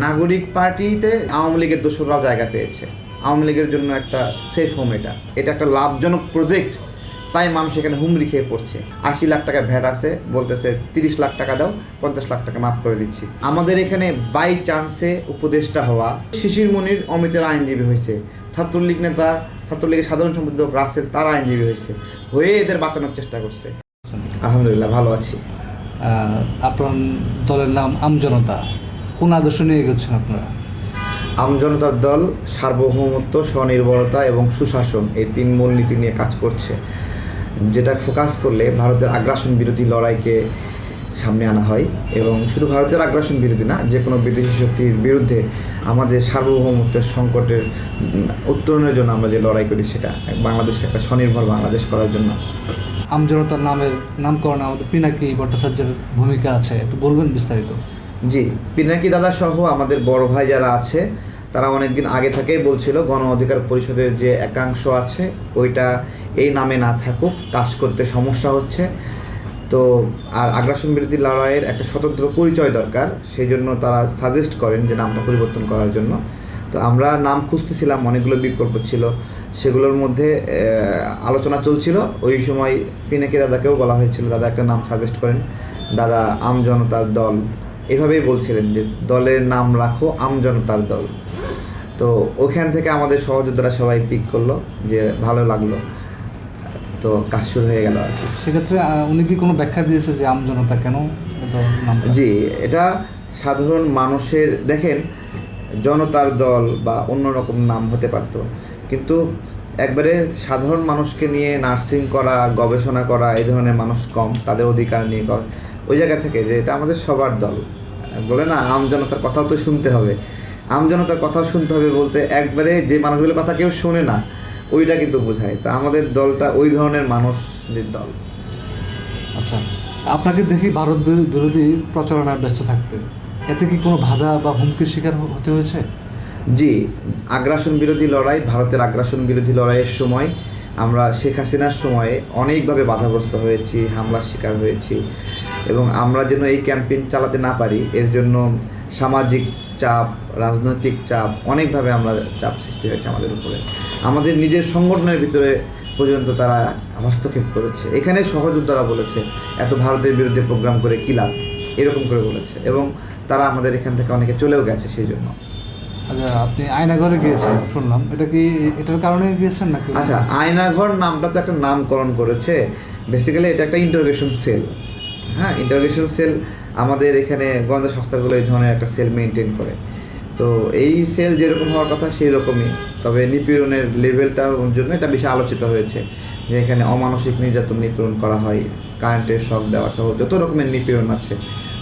নাগরিক পার্টিতে আওয়ামী লীগের দোসররাও জায়গা পেয়েছে। আওয়ামী লীগের জন্য একটা সেফ হোম, এটা একটা লাভজনক প্রজেক্ট, তাই মানুষ এখানে হুমড়ি খেয়ে পড়ছে। 80 লাখ টাকা ভ্যাট আছে, বলতেছে 30 লাখ টাকা দাও, 50 লাখ টাকা মাফ করে দিচ্ছি। আমাদের এখানে বাই চান্সে উপদেষ্টা হওয়া শিশির মনির অমিতের আইনজীবী হয়েছে, ছাত্রলীগ নেতা, ছাত্রলীগের সাধারণ সম্পাদক রাসেল তার আইনজীবী হয়ে এদের বাঁচানোর চেষ্টা করছে। আলহামদুলিল্লাহ ভালো আছি। আপনার দলের নাম আমজনতা, কোন আদর্শ নিয়ে এগোচ্ছেন আপনারা? আমজনতার দল সার্বভৌমত্ব, স্বনির্ভরতা এবং সুশাসন, এই 3 মূলনীতি নিয়ে কাজ করছে, যেটা ফোকাস করলে ভারতের আগ্রাসন বিরোধী লড়াইকে সামনে আনা হয়। এবং শুধু ভারতের আগ্রাসন বিরোধী না, যে কোনো বিদেশি শক্তির বিরুদ্ধে আমাদের সার্বভৌমত্বের সংকটের উত্তরণের জন্য আমরা যে লড়াই করি, সেটা বাংলাদেশকে একটা স্বনির্ভর বাংলাদেশ করার জন্য। আমজনতার নামকরণে আমাদের পিনাকি ভট্টাচার্যের ভূমিকা আছে, একটু বলবেন বিস্তারিত? জি, পিনাকি দাদা সহ আমাদের বড় ভাই যারা আছে, তারা অনেকদিন আগে থেকেই বলছিল গণ অধিকার পরিষদের যে একাংশ আছে ওইটা এই নামে না থাকুক, কাজ করতে সমস্যা হচ্ছে। তো আর আগ্রাসন বিরোধী লড়াইয়ের একটা স্বতন্ত্র পরিচয় দরকার, সেই জন্য তারা সাজেস্ট করেন যে নামটা পরিবর্তন করার জন্য। তো আমরা নাম খুঁজতেছিলাম, অনেকগুলো বিকল্প ছিল, সেগুলোর মধ্যে আলোচনা চলছিল। ওই সময় পিনাকি দাদাকেও বলা হয়েছিল, দাদা একটা নাম সাজেস্ট করেন। দাদা আমজনতার দল এভাবেই বলছিলেন যে দলের নাম রাখো আমজনতার দল। তো ওখান থেকে আমাদের সহযোদ্ধারা সবাই পিক করলো, যে ভালো লাগলো, তো কাজ শুরু হয়ে গেল আর কি। সেক্ষেত্রে উনি কি কোনো ব্যাখ্যা দিয়েছে যে আমজনতা কেন নাম? জি, এটা সাধারণ মানুষের, দেখেন জনতার দল বা অন্যরকম নাম হতে পারতো, কিন্তু একবারে সাধারণ মানুষকে নিয়ে নার্সিং করা, গবেষণা করা, এই ধরনের মানুষ কম, তাদের অধিকার নিয়ে ওই জায়গা থেকে যে এটা আমাদের সবার দল, বলে না আমজনতার কথাও তো শুনতে হবে। আমজনতার কথাও শুনতে হবে বলতে একবারে যে মানুষগুলোর কথা কেউ শোনে না, ওইটা কিন্তু বোঝায়। তা আমাদের দলটা ওই ধরনের মানুষদের দল। আচ্ছা, আপনাকে দেখি ভারত বিরোধী প্রচারণায় ব্যস্ত থাকতে, এতে কি কোনো বাধা বা হুমকির শিকার হতে হয়েছে? জি, আগ্রাসন বিরোধী লড়াই, ভারতের আগ্রাসন বিরোধী লড়াইয়ের সময় আমরা শেখ হাসিনার সময়ে অনেকভাবে বাধাগ্রস্ত হয়েছি, হামলার শিকার হয়েছি। এবং আমরা যেন এই ক্যাম্পেইন চালাতে না পারি, এর জন্য সামাজিক চাপ, রাজনৈতিক চাপ, অনেকভাবে আমরা চাপ সৃষ্টি হয়েছে আমাদের উপরে। আমাদের নিজের সংগঠনের ভিতরে পর্যন্ত তারা হস্তক্ষেপ করেছে। এখানে সহযোদ্ধারা বলেছে এত ভারতের বিরুদ্ধে প্রোগ্রাম করে কী লাভ, এরকম করে বলেছে। এবং তারা আমাদের এখান থেকে অনেকে চলেও গেছে সেই জন্য। আচ্ছা, আপনি আয়নাঘরে গিয়েছেন শুনলাম, এটা কি এটার কারণে গিয়েছেন নাকি? আচ্ছা, আয়নাঘর নামটা তো একটা নামকরণ করেছে, বেসিক্যালি এটা একটা ইন্টারোগেশন সেল। হ্যাঁ, ইন্টারোগেশন সেল আমাদের এখানে গোয়েন্দা সংস্থাগুলো এই ধরনের একটা সেল মেনটেন করে। তো এই সেল যেরকম হওয়ার কথা সেই রকমই, তবে নিপীড়নের লেভেলটার জন্য এটা বেশি আলোচিত হয়েছে, যে এখানে অমানসিক নির্যাতন, নিপীড়ন করা হয়, কারেন্টের শক দেওয়া সহ যত রকমের নিপীড়ন আছে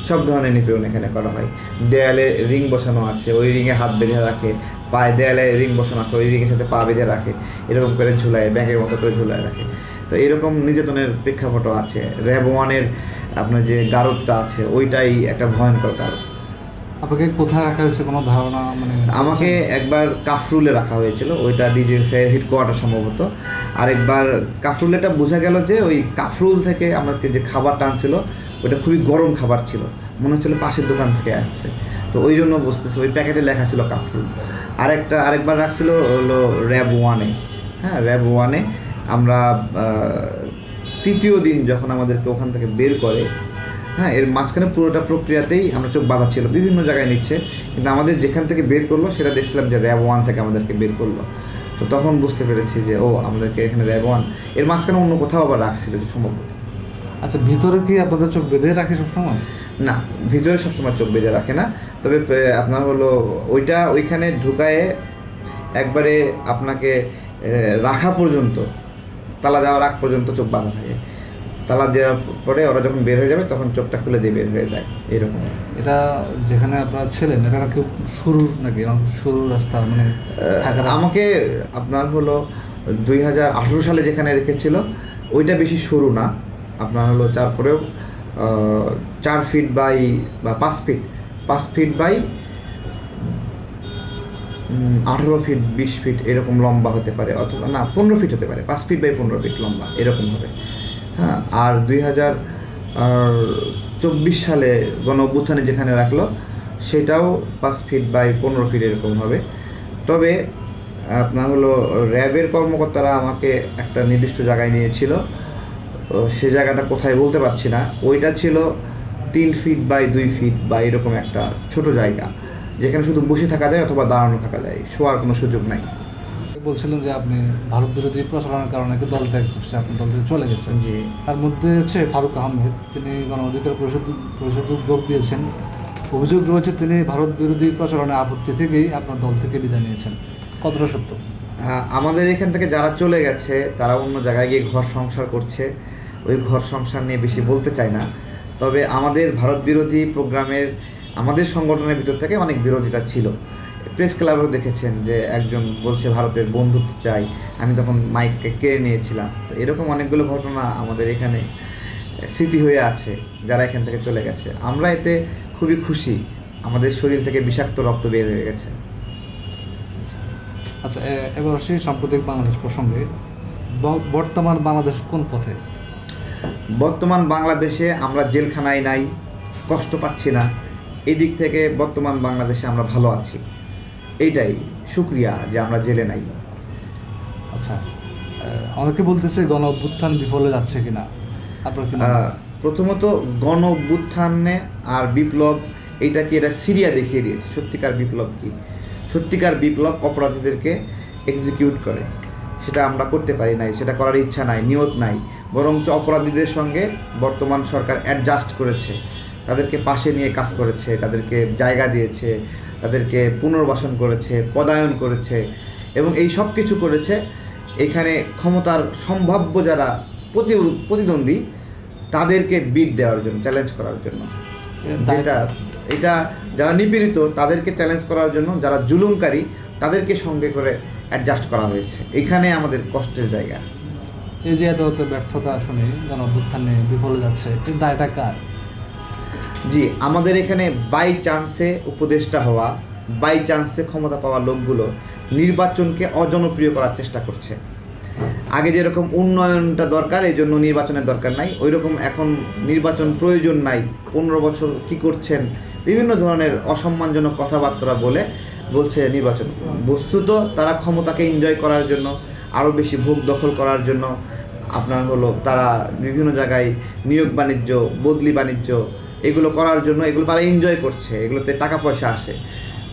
সব ধরনের নিপীড়ন এখানে করা হয়। দেয়ালে রিং বসানো আছে, ওই রিংয়ে হাত বেঁধে রাখে, পায়ে দেয়ালে রিং বসানো আছে, ওই রিংয়ের সাথে পা বেঁধে রাখে, এরকম করে ঝুলায়, ব্যাঙের মতো করে ঝুলায় রাখে। তো এরকম নির্যাতনের প্রেক্ষাপটও আছে। র্যাব 1-এর আপনার যে গারদটা আছে, ওইটাই একটা ভয়ঙ্কর গারদ। আপনাকে কোথায় রাখা হয়েছে কোনো ধারণা? মানে আমাকে একবার কাফরুলে রাখা হয়েছিল, ওইটা ডিজিএফের হেডকোয়ার্টার সম্ভবত। আরেকবার কাফরুলেটা বোঝা গেল যে ওই কাফরুল থেকে আমাকে যে খাবারটা আনছিল ওইটা খুবই গরম খাবার ছিল, মনে হচ্ছিল পাশের দোকান থেকে আসছে। তো ওই জন্য বুঝতেছে ওই প্যাকেটে লেখা ছিল কাফরুল। আরেকবার রাখছিল হলো র্যাব 1-এ। হ্যাঁ, র্যাব 1-এ আমরা তৃতীয় দিন যখন আমাদেরকে ওখান থেকে বের করে, হ্যাঁ, এর মাঝখানে পুরোটা প্রক্রিয়াতেই আমরা চোখ বাঁধা ছিল, বিভিন্ন জায়গায় নিচ্ছে, কিন্তু আমাদের যেখান থেকে বের করলো সেটা দেখছিলাম যে র্যাব 1 থেকে আমাদেরকে বের করলো। তো তখন বুঝতে পেরেছি যে ও আমাদেরকে এখানে র্যাব 1, এর মাঝখানে অন্য কোথাও আবার রাখছিল যে সম্ভবত। আচ্ছা, ভিতরে কি আপনাদের চোখ বেঁধে রাখে সবসময়? না, ভিতরে সবসময় চোখ বেঁধে রাখে না, তবে আপনার হলো ওইখানে ঢুকায়ে একবারে আপনাকে রাখা পর্যন্ত, তালা দেওয়ার আগ পর্যন্ত চোখ বাঁধা থাকে। তালা দেওয়ার পরে ওরা যখন বের হয়ে যাবে তখন চোখটা খুলে দিয়ে বের হয়ে যায়, এরকম। এটা যেখানে আপনারা ছিলেন, এটা নাকি শুরু নাকি শুরুর রাস্তা, মানে আমাকে আপনার হলো 2018 সালে যেখানে রেখেছিল ওইটা বেশি সরু না, আপনার হলো তারপরেও 4 ফিট বাই বা 5 ফিট বাই 18 ফিট 20 ফিট এরকম লম্বা হতে পারে, অথবা না 15 ফিট হতে পারে, 5 ফিট বাই 15 ফিট লম্বা এরকম হবে। হ্যাঁ, আর 2024 সালে গণ অভ্যুত্থানে যেখানে রাখলো সেটাও 5 ফিট বাই 15 ফিট এরকম হবে। তবে আপনার হলো র্যাবের কর্মকর্তারা আমাকে একটা নির্দিষ্ট জায়গায় নিয়েছিল, সে জায়গাটা কোথায় বলতে পারছি না। ওইটা ছিল 3 ফিট বাই 2 ফিট বা এরকম একটা ছোট জায়গা, যেখানে শুধু বসে থাকা যায় অথবা দাঁড়ানো থাকা যায়, শোয়ার কোনো সুযোগ নাই। বলছিলেন যে আপনি ভারত বিরোধী প্রচারণার কারণে কি দল ত্যাগ করছে, আপনি দল থেকে চলে গেছেন। জি। তার মধ্যে হচ্ছে ফারুক আহমেদ, তিনি গণ অধিকার পরিষদে যোগ দিয়েছেন। অভিযোগ রয়েছে তিনি ভারত বিরোধী প্রচারণায় আপত্তি থেকেই আপনার দল থেকে বিদায় নিয়েছেন। কতটা সত্য? আমাদের এখান থেকে যারা চলে গেছে তারা অন্য জায়গায় গিয়ে ঘর সংসার করছে, ওই ঘর সংসার নিয়ে বেশি বলতে চাই না। তবে আমাদের ভারত বিরোধী প্রোগ্রামের আমাদের সংগঠনের ভিতর থেকে অনেক বিরোধিতা ছিল। প্রেস ক্লাবেও দেখেছেন যে একজন বলছে ভারতের বন্ধুত্ব চাই, আমি তখন মাইককে কেড়ে নিয়েছিলাম। তো এরকম অনেকগুলো ঘটনা আমাদের এখানে স্মৃতি হয়ে আছে যারা এখান থেকে চলে গেছে। আমরা এতে খুবই খুশি, আমাদের শরীর থেকে বিষাক্ত রক্ত বের হয়ে গেছে। আচ্ছা, এবার আসি সাম্প্রতিক বাংলাদেশ প্রসঙ্গে। বর্তমান বাংলাদেশ কোন পথে? বর্তমান বাংলাদেশে আমরা জেলখানায় নাই, কষ্ট পাচ্ছি না, এই দিক থেকে বর্তমান বাংলাদেশে আমরা ভালো আছি। এইটাই শুকরিয়া যে আমরা জেলে নাই। আচ্ছা, অনেকে বলতেছে গণ অভ্যুত্থান বিফলে যাচ্ছে কিনা, আপনার কি মনে হয়? প্রথমত গণ অভ্যুত্থানে আর বিপ্লব, এইটা কি এটা সিরিয়া দেখিয়ে দিয়েছে সত্যিকার বিপ্লব কি। সত্যিকার বিপ্লব অপরাধীদেরকে এক্সিকিউট করে, সেটা আমরা করতে পারি নাই, সেটা করার ইচ্ছা নাই, নিয়ত নাই। বরঞ্চ অপরাধীদের সঙ্গে বর্তমান সরকার অ্যাডজাস্ট করেছে, তাদেরকে পাশে নিয়ে কাজ করেছে, তাদেরকে জায়গা দিয়েছে, তাদেরকে পুনর্বাসন করেছে, পদায়ন করেছে এবং এই সব কিছু করেছে এখানে ক্ষমতার সম্ভাব্য যারা প্রতিদ্বন্দ্বী তাদেরকে বিট দেওয়ার জন্য, চ্যালেঞ্জ করার জন্য। এটা যারা নিপীড়িত তাদেরকে চ্যালেঞ্জ করার জন্য, যারা জুলুমকারী তাদেরকে সঙ্গে করে অ্যাডজাস্ট করা হয়েছে। এখানে আমাদের কষ্টের জায়গা। এই যে এত ব্যর্থতা শুনে গণ অভ্যুত্থানে বিফলে যাচ্ছে, এর দায়টা কার? জি, আমাদের এখানে বাই চান্সে উপদেষ্টা হওয়া, বাই চান্সে ক্ষমতা পাওয়া লোকগুলো নির্বাচনকে অজনপ্রিয় করার চেষ্টা করছে। আগে যেরকম উন্নয়নটা দরকার, এই জন্য নির্বাচনের দরকার নাই, ওই রকম এখন নির্বাচন প্রয়োজন নাই, 15 বছর কি করছেন, বিভিন্ন ধরনের অসম্মানজনক কথাবার্তা বলছে নির্বাচন। বস্তুত তারা ক্ষমতাকে এনজয় করার জন্য, আরও বেশি ভোগ দখল করার জন্য, আপনার হলো তারা বিভিন্ন জায়গায় নিয়োগ বাণিজ্য, বদলি বাণিজ্য এগুলো করার জন্য, এগুলো তারা এনজয় করছে, এগুলোতে টাকা পয়সা আসে,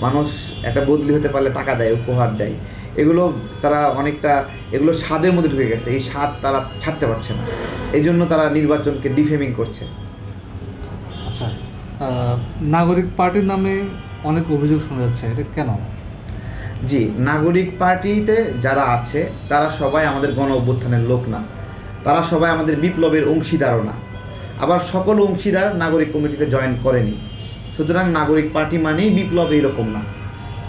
মানুষ একটা বদলি হতে পারলে টাকা দেয়, উপহার দেয়, এগুলো তারা অনেকটা এগুলো স্বাদের মধ্যে ঢুকে গেছে, এই স্বাদ তারা ছাড়তে পারছে না, এই জন্য তারা নির্বাচনকে ডিফেমিং করছে। আচ্ছা, নাগরিক পার্টির নামে অনেক অভিযোগ শোনা যাচ্ছে, এটা কেন? জি, নাগরিক পার্টিতে যারা আছে তারা সবাই আমাদের গণ অভ্যুত্থানের লোক না, তারা সবাই আমাদের বিপ্লবের অংশীদারও না, আবার সকল অংশীদার নাগরিক কমিটিতে জয়েন করেনি। সুতরাং নাগরিক পার্টি মানেই বিপ্লব এইরকম না।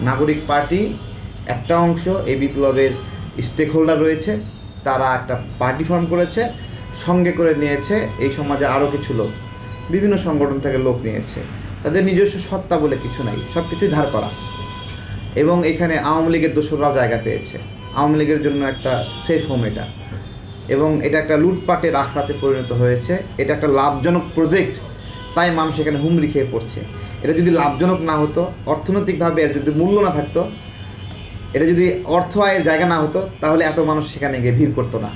নাগরিক পার্টি একটা অংশ, এই বিপ্লবের স্টেক হোল্ডার রয়েছে, তারা একটা পার্টি ফর্ম করেছে, সঙ্গে করে নিয়েছে এই সমাজে আরও কিছু লোক, বিভিন্ন সংগঠন থেকে লোক নিয়েছে, তাদের নিজস্ব সত্তা বলে কিছু নাই, সব কিছুই ধার করা। এবং এখানে আওয়ামী লীগের দোসররাও জায়গা পেয়েছে, আওয়ামী লীগের জন্য একটা সেফ হোম এটা, এবং এটা একটা লুটপাটের আখড়াতে পরিণত হয়েছে। এটা একটা লাভজনক প্রজেক্ট, তাই মানুষ এখানে হুমড়ি খেয়ে পড়ছে। এটা যদি লাভজনক না হতো, অর্থনৈতিকভাবে এর যদি মূল্য না থাকতো, এটা যদি অর্থ আয়ের জায়গা না হতো, তাহলে এত মানুষ সেখানে গিয়ে ভিড় করতো না।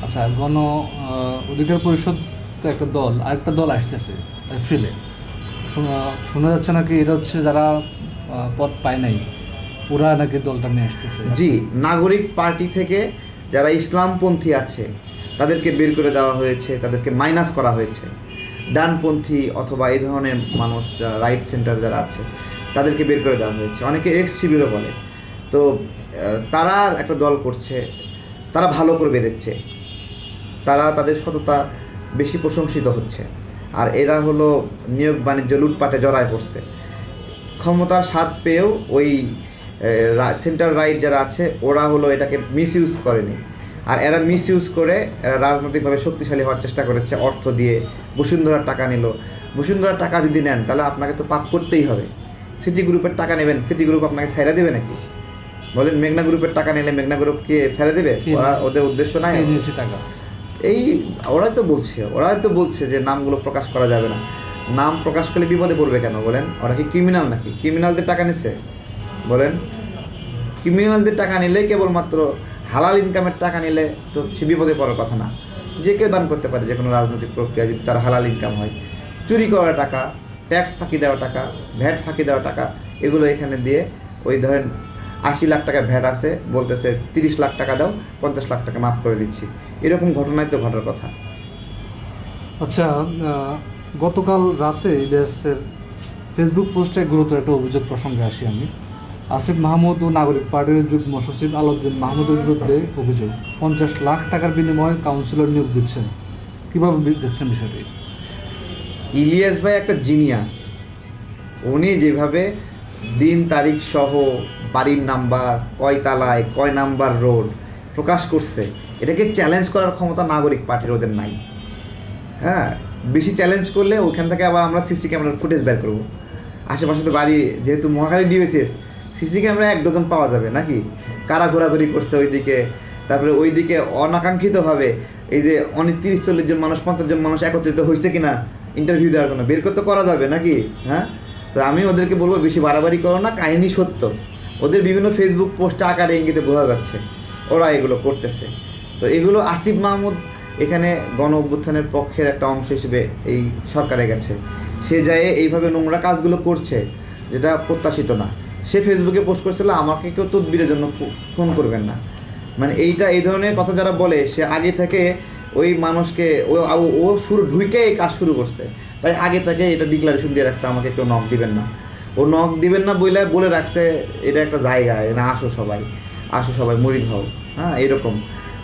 আচ্ছা, গণ অধিকার পরিষদ তো একটা দল, আরেকটা দল আসতেছে এপ্রিলে, শোনা যাচ্ছে নাকি এটা হচ্ছে যারা পদ পায় নাই ওরা নাকি দলটা নিয়ে আসতেছে। জি, নাগরিক পার্টি থেকে যারা ইসলামপন্থী আছে তাদেরকে বের করে দেওয়া হয়েছে, তাদেরকে মাইনাস করা হয়েছে। ডানপন্থী অথবা এই ধরনের মানুষ যারা রাইট সেন্টার যারা আছে তাদেরকে বের করে দেওয়া হয়েছে, অনেকে এক্স শিবিরও বলে। তো তারা একটা দল করছে, তারা ভালো করে বেরোচ্ছে, তারা তাদের সততা বেশি প্রশংসিত হচ্ছে, আর এরা হলো নিয়োগ বাণিজ্য লুটপাটে জড়ায় পড়ছে। ক্ষমতার স্বাদ পেয়েও ওই সেন্টার রাইট যারা আছে ওরা হলো এটাকে মিসইউজ করেনি, আর এরা মিসইউজ করে এরা রাজনৈতিকভাবে শক্তিশালী হওয়ার চেষ্টা করেছে। অর্থ দিয়ে বসুন্ধরার টাকা নিল, বসুন্ধরার টাকা যদি নেন তাহলে আপনাকে তো পাপ করতেই হবে। সিটি গ্রুপের টাকা নেবেন, সিটি গ্রুপ আপনাকে ছেড়ে দেবে নাকি? বলেন, মেঘনা গ্রুপের টাকা নিলে মেঘনা গ্রুপকে ছেড়ে দেবে? ওরা, ওদের উদ্দেশ্য নাই টাকা। এই ওরাই তো বলছে যে নামগুলো প্রকাশ করা যাবে না। নাম প্রকাশ করলে বিপদে পড়বে কেন বলেন? ওরা কি ক্রিমিনাল নাকি? ক্রিমিনালদের টাকা নিচ্ছে বলেন? ক্রিমিনালদের টাকা নিলে কেবলমাত্র হালাল ইনকামের টাকা নিলে তো সে বিপদে পড়ার কথা না। যে কেউ দান করতে পারে, যে কোনো রাজনৈতিক প্রক্রিয়া যদি তার হালাল ইনকাম হয়। চুরি করা টাকা, ট্যাক্স ফাঁকি দেওয়া টাকা, ভ্যাট ফাঁকি দেওয়া টাকা, এগুলো এখানে দিয়ে ওই ধরেন 80 লাখ টাকা ভ্যাট আছে, বলতেছে 30 লাখ টাকা দাও, 50 লাখ টাকা মাফ করে দিচ্ছি। এরকম ঘটনাই তো ঘটার কথা। আচ্ছা, গতকাল রাতে ইলিয়াসের ফেসবুক পোস্টে গুরুতর একটা অভিযোগ প্রসঙ্গে আসি আমি। আসিফ মাহমুদ ও নাগরিক পার্টির যুগ্ম সচিব আলাউদ্দিন মাহমুদের বিরুদ্ধে অভিযোগ 50 লাখ টাকার বিনিময়ে কাউন্সিলর নিয়োগ দিচ্ছেন। কীভাবে দেখছেন বিষয়টি? ইলিয়াস ভাই একটা জিনিয়াস। উনি যেভাবে দিন তারিখ সহ বাড়ির নাম্বার, কয় তালায়, কয় নাম্বার রোড প্রকাশ করছে, এটাকে চ্যালেঞ্জ করার ক্ষমতা নাগরিক পার্টির ওদের নাই। হ্যাঁ, বেশি চ্যালেঞ্জ করলে ওইখান থেকে আবার আমরা সিসি ক্যামেরার ফুটেজ বের করবো। আশেপাশে তো বাড়ি, যেহেতু মহাখালী ডিওসিএস, সিসি ক্যামেরা 1 ডজন পাওয়া যাবে নাকি? কারা ঘোরাঘুরি করছে ওইদিকে, তারপরে ওইদিকে অনাকাঙ্ক্ষিতভাবে এই যে অনেক 30-40 জন মানুষ, 50 জন মানুষ একত্রিত হয়েছে কিনা ইন্টারভিউ দেওয়ার জন্য, বের করতে করা যাবে নাকি? হ্যাঁ, তো আমি ওদেরকে বলবো বেশি বাড়াবাড়ি করো না, কাহিনী সত্য। ওদের বিভিন্ন ফেসবুক পোস্টে আকারে ইঙ্গিতে বোঝা যাচ্ছে ওরা এগুলো করতেছে। তো এগুলো আসিফ মাহমুদ এখানে গণ অভ্যুত্থানের পক্ষের একটা অংশ হিসেবে এই সরকারে গেছে, সে যায় এইভাবে নোংরা কাজগুলো করছে যেটা প্রত্যাশিত না। সে ফেসবুকে পোস্ট করছিল আমাকে কেউ তদবিরের জন্য ফোন করবেন না, মানে এই ধরনের কথা যারা বলে সে আগে থেকে ওই মানুষকে ও শুরু ঢুকে এই কাজ শুরু করছে, তাই আগে থেকে এটা ডিক্লারেশন দিয়ে রাখছে আমাকে কেউ নক দিবেন না। ও নক দিবেন না বলে রাখছে এটা একটা জায়গায় না, আসো সবাই মুরিদ হও, হ্যাঁ এরকম।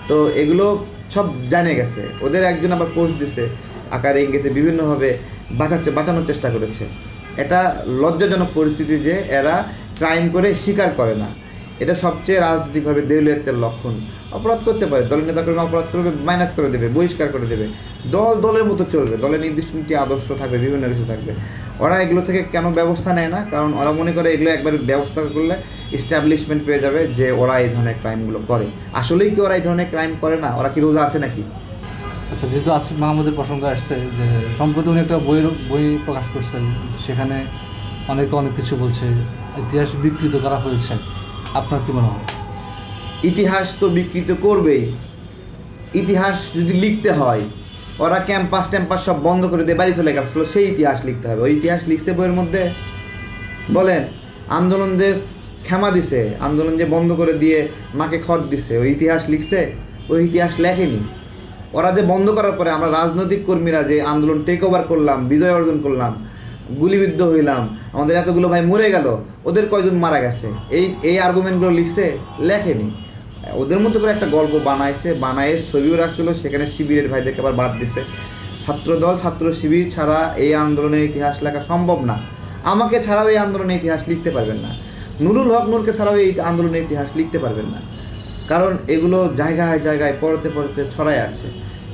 তো এগুলো সব জানে গেছে। ওদের একজন আবার পোস্ট দিছে আকারে ইঙ্গিতে বিভিন্নভাবে বাঁচানোর চেষ্টা করেছে। এটা লজ্জাজনক পরিস্থিতি যে এরা ক্রাইম করে স্বীকার করে না। এটা সবচেয়ে রাজনৈতিকভাবে দেউলিয়াতের লক্ষণ। অপরাধ করতে পারে, দলের নেতাকর্মী অপরাধ করবে, মাইনাস করে দেবে, বহিষ্কার করে দেবে, দলের মতো চলবে, দলের নির্দিষ্ট নীতি আদর্শ থাকবে, বিভিন্ন কিছু থাকবে। ওরা এগুলো থেকে কেন ব্যবস্থা নেয় না? কারণ ওরা মনে করে এগুলো একবার ব্যবস্থা করলে এস্টাবলিশমেন্ট পেয়ে যাবে যে ওরা এই ধরনের ক্রাইমগুলো করে। আসলেই কি ওরা এই ধরনের ক্রাইম করে না? ওরা কি রোজা আছে নাকি? আচ্ছা, যেহেতু আসিফ মাহমুদের প্রসঙ্গ আসছে, যে সম্প্রতি উনি একটা বই প্রকাশ করছেন, সেখানে অনেকে অনেক কিছু বলছে, ইতিহাস বিকৃত করা হয়েছে। আপনার কী মনে হয়? ইতিহাস তো বিকৃত করবেই। ইতিহাস যদি লিখতে হয়, ওরা ক্যাম্পাস সব বন্ধ করে দিয়ে বাড়ি চলে গেছিলো, সেই ইতিহাস লিখতে হবে। ওই ইতিহাস লিখছে বইয়ের মধ্যে? বলেন, আন্দোলন যে ক্ষমা দিছে, আন্দোলন যে বন্ধ করে দিয়ে নাকে খত দিছে, ওই ইতিহাস লিখছে? ওই ইতিহাস লেখেনি। ওরা যে বন্ধ করার পরে আমরা রাজনৈতিক কর্মীরা যে আন্দোলন টেক ওভার করলাম, বিজয় অর্জন করলাম, গুলিবিদ্ধ হইলাম, আমাদের এতগুলো ভাই মরে গেল, ওদের কয়জন মারা গেছে, এই আর্গুমেন্টগুলো লিখছে? লেখেনি। ওদের মতো করে একটা গল্প বানায় ছবিও রাখছিল, সেখানে শিবিরের ভাইদেরকে আবার বাদ দিছে। ছাত্রদল, ছাত্র শিবির ছাড়া এই আন্দোলনের ইতিহাস লেখা সম্ভব না। আমাকে ছাড়াও এই আন্দোলনের ইতিহাস লিখতে পারবেন না, নুরুল হক নূরকে ছাড়াও এই আন্দোলনের ইতিহাস লিখতে পারবেন না। কারণ এগুলো জায়গায় পড়তে ছড়ায় আছে।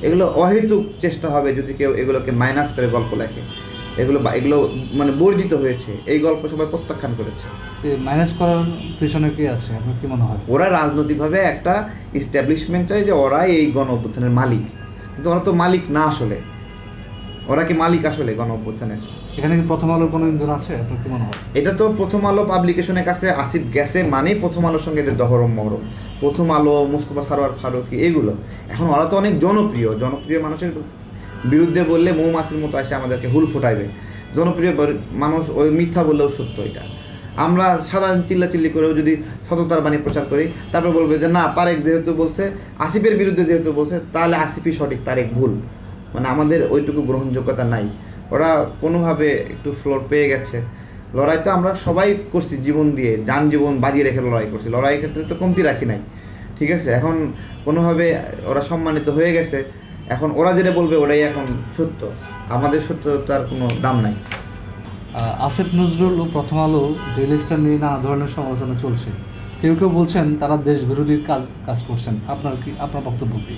এগুলো অহেতুক চেষ্টা হবে যদি কেউ এগুলোকে মাইনাস করে গল্প লেখে। এগুলো মানে বর্জিত হয়েছে, এই গল্প সবাই প্রত্যাখ্যান করেছে। মাইনাস করার পিছনে কি আছে আপনার কি মনে হয়? ওরা রাজনৈতিকভাবে একটা ইস্টাবলিশমেন্ট চাই যে ওরাই এই গণ অভ্যুত্থানের মালিক, কিন্তু ওরা তো মালিক না। আসলে ওরা কি মালিক আসলে গণ অভ্যুত্থানের? এখানে কি প্রথম আলোর কোনো ইন্ধন আছে আপনার কি মনে হয়? এটা তো প্রথম আলো পাবলিকেশনের কাছে আসিফ গেছে মানে প্রথম আলোর সঙ্গে এদের দহরম মহরম। প্রথম আলো, মুস্তফা সারোয়ার ফারুকী, এগুলো এখন ওরা তো অনেক জনপ্রিয় মানুষের বিরুদ্ধে বললে মৌমাছির মতো আসে আমাদেরকে হুল ফোটাইবে। জনপ্রিয় মানুষ ওই মিথ্যা বললেও সত্য। এটা আমরা সাধারণ চিল্লাচিল্লি করেও যদি সততার বাণী প্রচার করি, তারপর বলবে যে না, তারেক যেহেতু বলছে, আসিফের বিরুদ্ধে যেহেতু বলছে, তাহলে আসিফই সঠিক, তারেক ভুল। মানে আমাদের ওইটুকু গ্রহণযোগ্যতা নাই। ওরা কোনোভাবে একটু ফ্লোর পেয়ে গেছে। লড়াই তো আমরা সবাই করছি, জীবন দিয়ে, জীবন বাজি রেখে লড়াই করছি, লড়াইয়ের ক্ষেত্রে তো কমতি রাখি নাই। ঠিক আছে, এখন কোনোভাবে ওরা সম্মানিত হয়ে গেছে। এখন ওরা যেটা বলবে ওটাই এখন সত্য, আমাদের সত্যতার কোনো দাম নাই। আসিফ নজরুল ও প্রথম আলো ডেইলি স্টার নিয়ে নানা ধরনের সমালোচনা চলছে। কেউ বলছেন তারা দেশ বিরোধী কাজ করছেন। আপনার বক্তব্য কী?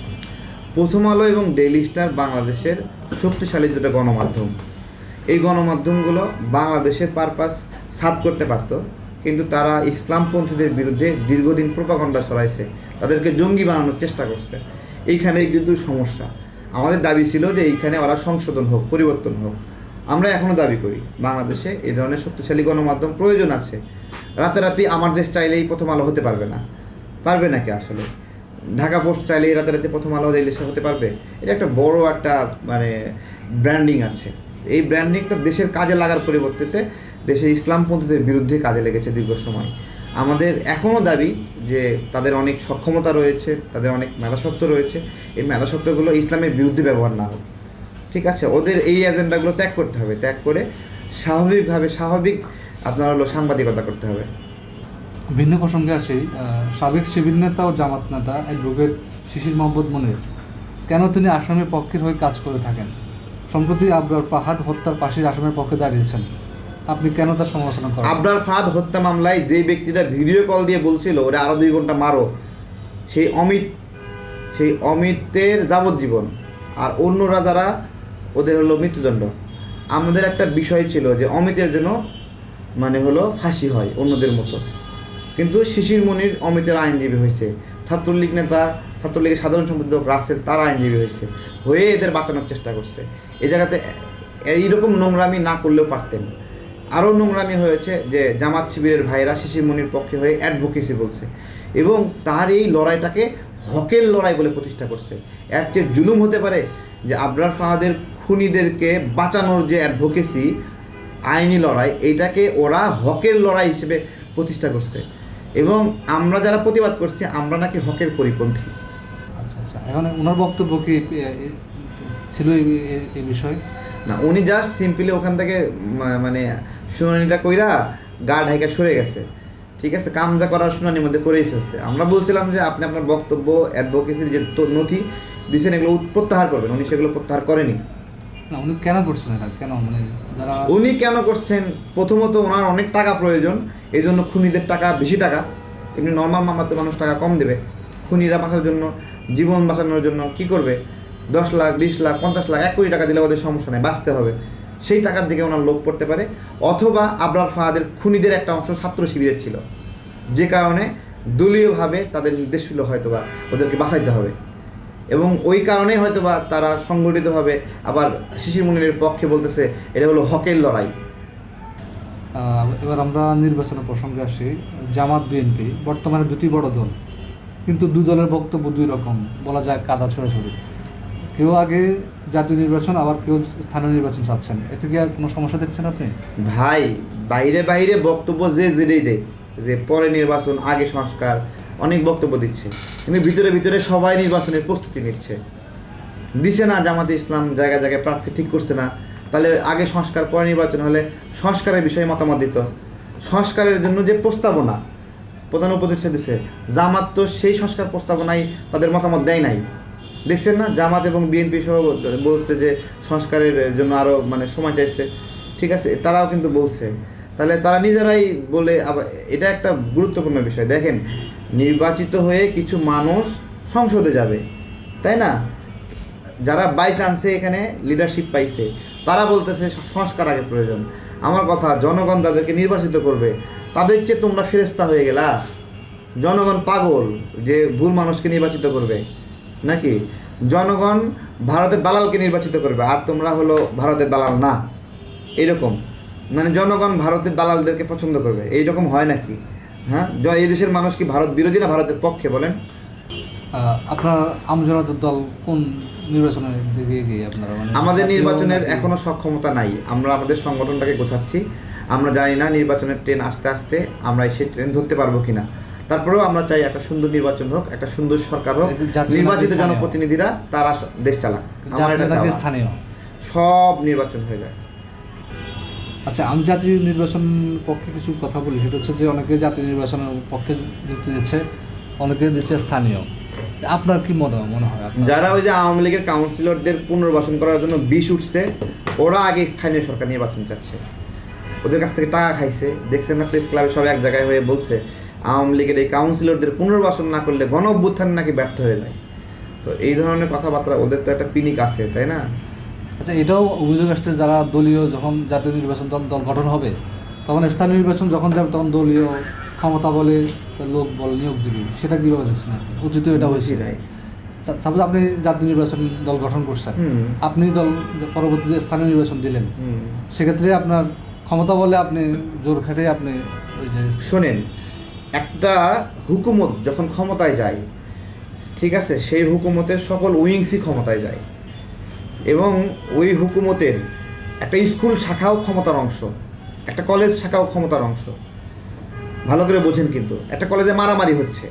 প্রথম আলো এবং ডেইলি স্টার বাংলাদেশের শক্তিশালী দুটো গণমাধ্যম। এই গণমাধ্যমগুলো বাংলাদেশের পারপাস সার্ভ করতে পারতো, কিন্তু তারা ইসলামপন্থীদের বিরুদ্ধে দীর্ঘদিন প্রোপাগান্ডা ছড়াইছে, তাদেরকে জঙ্গি বানানোর চেষ্টা করছে। এইখানেই কিন্তু সমস্যা। আমাদের দাবি ছিল যে এইখানে ওরা সংশোধন হোক, পরিবর্তন হোক। আমরা এখনও দাবি করি বাংলাদেশে এই ধরনের শক্তিশালী গণমাধ্যম প্রয়োজন আছে। রাতারাতি আমার দেশ চাইলেই প্রথম আলো হতে পারবে না, পারবে নাকি আসলে? ঢাকা পোস্ট চাইলেই রাতারাতি প্রথম আলো এই দেশে হতে পারবে? এটা একটা বড় একটা মানে ব্র্যান্ডিং আছে। এই ব্র্যান্ডিংটা দেশের কাজে লাগার পরিবর্তে দেশের ইসলামপন্থীদের বিরুদ্ধে কাজে লেগেছে দীর্ঘ সময়। আমাদের এখনও দাবি যে তাদের অনেক সক্ষমতা রয়েছে, তাদের অনেক মেধাসত্ত্ব রয়েছে, এই মেধাসত্ত্বগুলো ইসলামের বিরুদ্ধে ব্যবহার না হোক, ঠিক আছে? ওদের এই এজেন্ডাগুলো ত্যাগ করতে হবে, ত্যাগ করে স্বাভাবিক আপনার হলো সাংবাদিকতা করতে হবে। ভিন্ন প্রসঙ্গে আসি, সাবেক শিবির নেতা ও জামাত নেতা অ্যাডভোকেট শিশির মোহাম্মদ মনির কেন তিনি আসামের পক্ষের হয়ে কাজ করে থাকেন? সম্প্রতি আবরার ফাহাদ হত্যার ফাঁসির আসামের পক্ষে দাঁড়িয়েছেন, আপনি কেন তার সমালোচনা করেন? আবরার ফাহাদ হত্যা মামলায় যে ব্যক্তিটা ভিডিও কল দিয়ে বলছিল ওরা আরও 2 ঘন্টা মারো, সেই অমিতের যাবজ্জীবন, আর অন্যরা যারা ওদের হলো মৃত্যুদণ্ড। আমাদের একটা বিষয় ছিল যে অমিতের জন্য মানে হলো ফাঁসি হয় অন্যদের মতো, কিন্তু শিশির মনির অমিতের আইনজীবী হয়েছে, ছাত্রলীগ নেতা, ছাত্রলীগের সাধারণ সম্পাদক রাসেল তার আইনজীবী হয়ে এদের বাঁচানোর চেষ্টা করছে। এই জায়গাতে এইরকম নোংরামি না করলেও পারতেন। আরও নোংরামি হয়েছে যে জামাত শিবিরের ভাইরা শিশির মনির পক্ষে হয়ে অ্যাডভোকেসি বলছে এবং তার এই লড়াইটাকে হকের লড়াই বলে প্রতিষ্ঠা করছে। এর চেয়ে জুলুম হতে পারে যে আবরার ফাহাদের খুনিদেরকে বাঁচানোর যে অ্যাডভোকেসি, আইনি লড়াই, এইটাকে ওরা হকের লড়াই হিসেবে প্রতিষ্ঠা করছে এবং আমরা যারা প্রতিবাদ করছি আমরা নাকি হকের পরিপন্থী। আচ্ছা আচ্ছা, এখন ওনার বক্তব্য কি ছিল এই বিষয়ে? না, উনি জাস্ট সিম্পলি ওখান থেকে মানে শুনানিটা কইরা গা ঢাইকা সরে গেছে, ঠিক আছে? কামজা করার শুনানির মধ্যে করেই ফেলছে। আমরা বলছিলাম যে আপনি আপনার বক্তব্য, অ্যাডভোকেসির যে নথি দিয়েছেন এগুলো প্রত্যাহার করবেন, উনি সেগুলো প্রত্যাহার করেনি। না, উনি কেন করছেন এটা? কেন মানে যারা উনি কেন করছেন? প্রথমত ওনার অনেক টাকা প্রয়োজন, এই জন্য খুনিদের টাকা বেশি টাকা, এমনি নর্মাল মামলাতে মানুষ টাকা কম দেবে, খুনিরা বাঁচার জন্য, জীবন বাঁচানোর জন্য কি করবে? 10 লাখ, 20 লাখ, 50 লাখ, 1 কোটি টাকা দিলে ওদের সমস্যা নেই, বাঁচতে হবে, সেই টাকার দিকে ওনার লোভ পড়তে পারে। অথবা আবরার ফাহাদের খুনিদের একটা অংশ ছাত্র শিবিরের ছিল, যে কারণে দলীয়ভাবে তাদের নির্দেশ ছিল হয়তোবা ওদেরকে বাঁচাইতে হবে এবং ওই কারণেই হয়তোবা তারা সংগঠিতভাবে আবার শিশির মনিরের পক্ষে বলতেছে এটা হলো হকের লড়াই। এবার আমরা নির্বাচনের প্রসঙ্গে আসি। জামাত বিএনপি বর্তমানে দুটি বড় দল, কিন্তু দু দলের বক্তব্য দুই রকম, বলা যায় কাদা ছোড়াছড়ি। কেউ আগে জাতীয় নির্বাচন, আবার কেউ স্থানীয় নির্বাচন চাচ্ছেন। এতে কি আর কোনো সমস্যা দেখছেন আপনি? ভাই, বাইরে বক্তব্য যে যেটাই দেয় যে পরে নির্বাচন, আগে সংস্কার, অনেক বক্তব্য দিচ্ছে, কিন্তু ভিতরে সবাই নির্বাচনের প্রস্তুতি নিচ্ছে। দিছে না জামাতে ইসলাম জায়গায় প্রার্থী ঠিক করছে না, তাহলে আগে সংস্কার পরে নির্বাচন হলে সংস্কারের বিষয়ে মতামত দিত। সংস্কারের জন্য যে প্রস্তাবনা প্রধান উপদেষ্টা দিছে, জামাত তো সেই সংস্কার প্রস্তাবনায় তাদের মতামত দেয় নাই। দেখছেন না, জামাত এবং বিএনপি সহ বলছে যে সংস্কারের জন্য আরও মানে সময় চাইছে, ঠিক আছে? তারাও কিন্তু বলছে, তাহলে তারা নিজেরাই বলে। আবার এটা একটা গুরুত্বপূর্ণ বিষয়। দেখেন, নির্বাচিত হয়ে কিছু মানুষ সংসদে যাবে, তাই না? যারা বাই চান্সে এখানে লিডারশিপ পাইছে তারা বলতেছে সংস্কার আগে প্রয়োজন। আমার কথা, জনগণ তাদেরকে নির্বাচিত করবে, তাদের চেয়ে তোমরা ফেরেস্তা হয়ে গেলা? জনগণ পাগল যে ভুল মানুষকে নির্বাচিত করবে নাকি? জনগণ ভারতের দালালকে নির্বাচিত করবে আর তোমরা হলো ভারতের দালাল না, এরকম মানে জনগণ ভারতের দালালদেরকে পছন্দ করবে, এইরকম হয় নাকি? হ্যাঁ, এই দেশের মানুষ কি ভারত বিরোধী না ভারতের পক্ষে বলেন? আপনার আমজনতার দল কোন নির্বাচনের দিকে এগিয়ে আপনারা? মানে আমাদের নির্বাচনের এখনো সক্ষমতা নাই, আমরা আমাদের সংগঠনটাকে গোছাচ্ছি। আমরা জানি না নির্বাচনের ট্রেন আস্তে আস্তে আমরা সেই ট্রেন ধরতে পারবো কিনা। তারপরেও আমরা চাই একটা সুন্দর নির্বাচন হোক, একটা সুন্দর সরকার হোক, নির্বাচিত জনপ্রতিনিধিরা তারা দেশ চালাক। আমার এটা চাওয়া। স্থানীয় সব নির্বাচন হয়ে যায়। আচ্ছা, আমি জাতীয় নির্বাচন পক্ষে কিছু কথা বলি। সেটা হচ্ছে যে অনেকে জাতীয় নির্বাচনের পক্ষে যুক্তি দিচ্ছে, অনেকে দিচ্ছে স্থানীয়। আপনার কি মনে হয়? যারা ওই যে আওয়ামী লীগের কাউন্সিলরদের পুনর্বাসন করার জন্য বিষ উঠছে, ওরা আগে স্থানীয় সরকার নির্বাচন চাচ্ছে, ওদের কাছ থেকে টাকা খাইছে। দেখছেন না, প্রেস ক্লাবে সব এক জায়গায় হয়ে বলছে আওয়ামী লীগের এই কাউন্সিলরদের পুনর্বাসন না করলে গণ অভ্যুত্থান নাকি ব্যর্থ হয়ে যায়। তো এই ধরনের কথাবার্তা, ওদের তো একটা পিনিক আছে, তাই না? আচ্ছা, এটাও অভিযোগ আসছে যারা দলীয়, যখন জাতীয় নির্বাচন দল গঠন হবে তখন স্থানীয় নির্বাচন যখন যাবে তখন দলীয় ক্ষমতা বলে লোক বল নিয়োগ দিবে, সেটা কীভাবে দেখছেন আপনি? উচিত এটা হয়েছে নাই। সাপোজ আপনি জাতীয় নির্বাচন দল গঠন করছেন, হুম আপনি দল পরবর্তীতে স্থানীয় নির্বাচন দিলেন, হুম সেক্ষেত্রে আপনার ক্ষমতা বলে আপনি জোর খেটে আপনি ওই যে শোনেন, একটা হুকুমত যখন ক্ষমতায় যায়, ঠিক আছে, সেই হুকুমতের সকল উইংসই ক্ষমতায় যায় এবং ওই হুকুমতের একটা স্কুল শাখাও ক্ষমতার অংশ, একটা কলেজ শাখাও ক্ষমতার অংশ। ভালো করে বোঝেন, কিন্তু একটা কলেজে মারামারি হচ্ছে,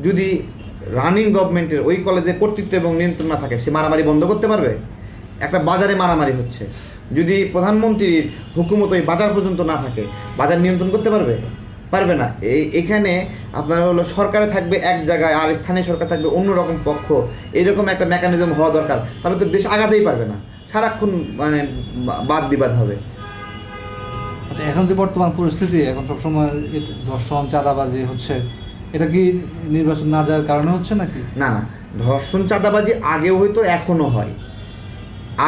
যদি রানিং গভর্নমেন্টের ওই কলেজে কর্তৃত্ব এবং নিয়ন্ত্রণ না থাকে, সে মারামারি বন্ধ করতে পারবে? একটা বাজারে মারামারি হচ্ছে, যদি প্রধানমন্ত্রীর হুকুমত ওই বাজার পর্যন্ত না থাকে, বাজার নিয়ন্ত্রণ করতে পারবে? পারবে না। এখানে আপনার হলো সরকারে থাকবে এক জায়গায় আর স্থানীয় সরকার থাকবে অন্যরকম পক্ষ, এইরকম একটা মেকানিজম হওয়া দরকার, তাহলে তো দেশ আগাতেই পারবে না, সারাক্ষণ মানে বাদ বিবাদ হবে। আচ্ছা, এখন যে বর্তমান পরিস্থিতি, এখন সবসময় ধর্ষণ চাঁদাবাজি হচ্ছে, এটা কি নির্বাচন না দেওয়ার কারণে হচ্ছে নাকি? না না, ধর্ষণ চাঁদাবাজি আগেও হয়তো, এখনও হয়।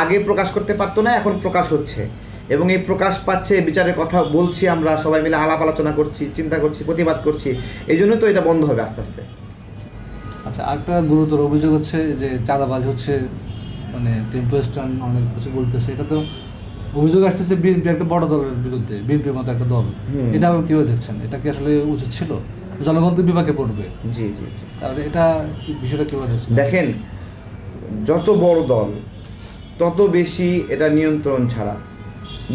আগে প্রকাশ করতে পারতো না, এখন প্রকাশ হচ্ছে এবং এই প্রকাশ পাচ্ছে, বিচারের কথা বলছি, আমরা সবাই মিলে আলাপ আলোচনা করছি, চিন্তা করছি, প্রতিবাদ করছি, এই জন্য তো এটা বন্ধ হবে আস্তে আস্তে। আচ্ছা, আরেকটা গুরুতর অভিযোগ হচ্ছে যে চাঁদাবাজি হচ্ছে, মানে টেম্পোস্টান অনেক কিছু বলতেছে, এটা তো অভিযোগ আসতেছে বিএনপি একটা বড় দলের বিরুদ্ধে, বিএনপির মতো একটা দল। হুম। এটা আপনি কীভাবে দেখছেন? এটা কি আসলে উচিত ছিল? জনগণ তো বিপাকে পড়বে। জি জি জি। তাহলে এটা বিষয়টা কীভাবে দেখছেন? দেখেন, যত বড় দল তত বেশি এটা নিয়ন্ত্রণ ছাড়া,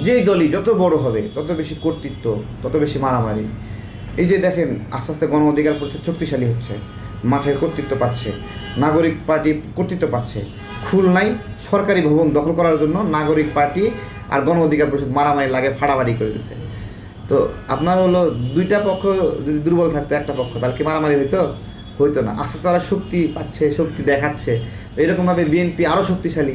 যেই দলই যত বড় হবে তত বেশি কর্তৃত্ব, তত বেশি মারামারি। এই যে দেখেন, আস্তে আস্তে গণ অধিকার পরিষদ শক্তিশালী হচ্ছে, মাঠের কর্তৃত্ব পাচ্ছে, নাগরিক পার্টি কর্তৃত্ব পাচ্ছে। খুলনায় সরকারি ভবন দখল করার জন্য নাগরিক পার্টি আর গণ অধিকার পরিষদ মারামারি লাগে, ফাড়াবাড়ি করে দিচ্ছে। তো আপনার হলো দুইটা পক্ষ যদি দুর্বল থাকতো একটা পক্ষ, তাহলে কি মারামারি হইতো? হইতো না। আস্তে আস্তে তারা শক্তি পাচ্ছে, শক্তি দেখাচ্ছে। এরকমভাবে বিএনপি আরও শক্তিশালী,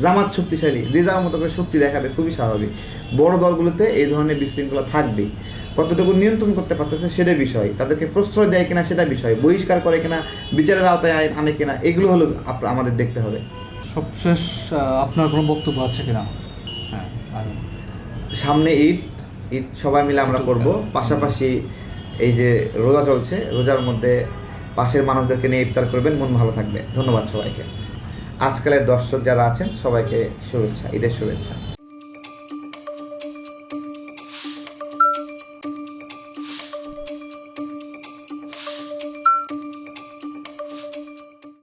জামাত শক্তিশালী, যে যার মতো করে শক্তি দেখাবে, খুবই স্বাভাবিক। বড় দলগুলোতে এই ধরনের বিশৃঙ্খলা থাকবেই। কতটুকু নিয়ন্ত্রণ করতে পারতেছে সেটা বিষয়, তাদেরকে প্রশ্রয় দেয় কিনা সেটা বিষয়, বহিষ্কার করে কিনা, বিচারের আওতায় আনে কিনা, এগুলো হলো আমাদের দেখতে হবে। সবশেষ আপনার কোনো বক্তব্য আছে কিনা? হ্যাঁ, সামনে ঈদ, ঈদ সবাই মিলে আমরা করব, পাশাপাশি এই যে রোজা চলছে, রোজার মধ্যে পাশের মানুষদেরকে নিয়ে ইফতার করবেন, মন ভালো থাকবে। ধন্যবাদ সবাইকে। আজকালের দর্শক যারা আছেন সবাইকে শুভেচ্ছা, ঈদের শুভেচ্ছা।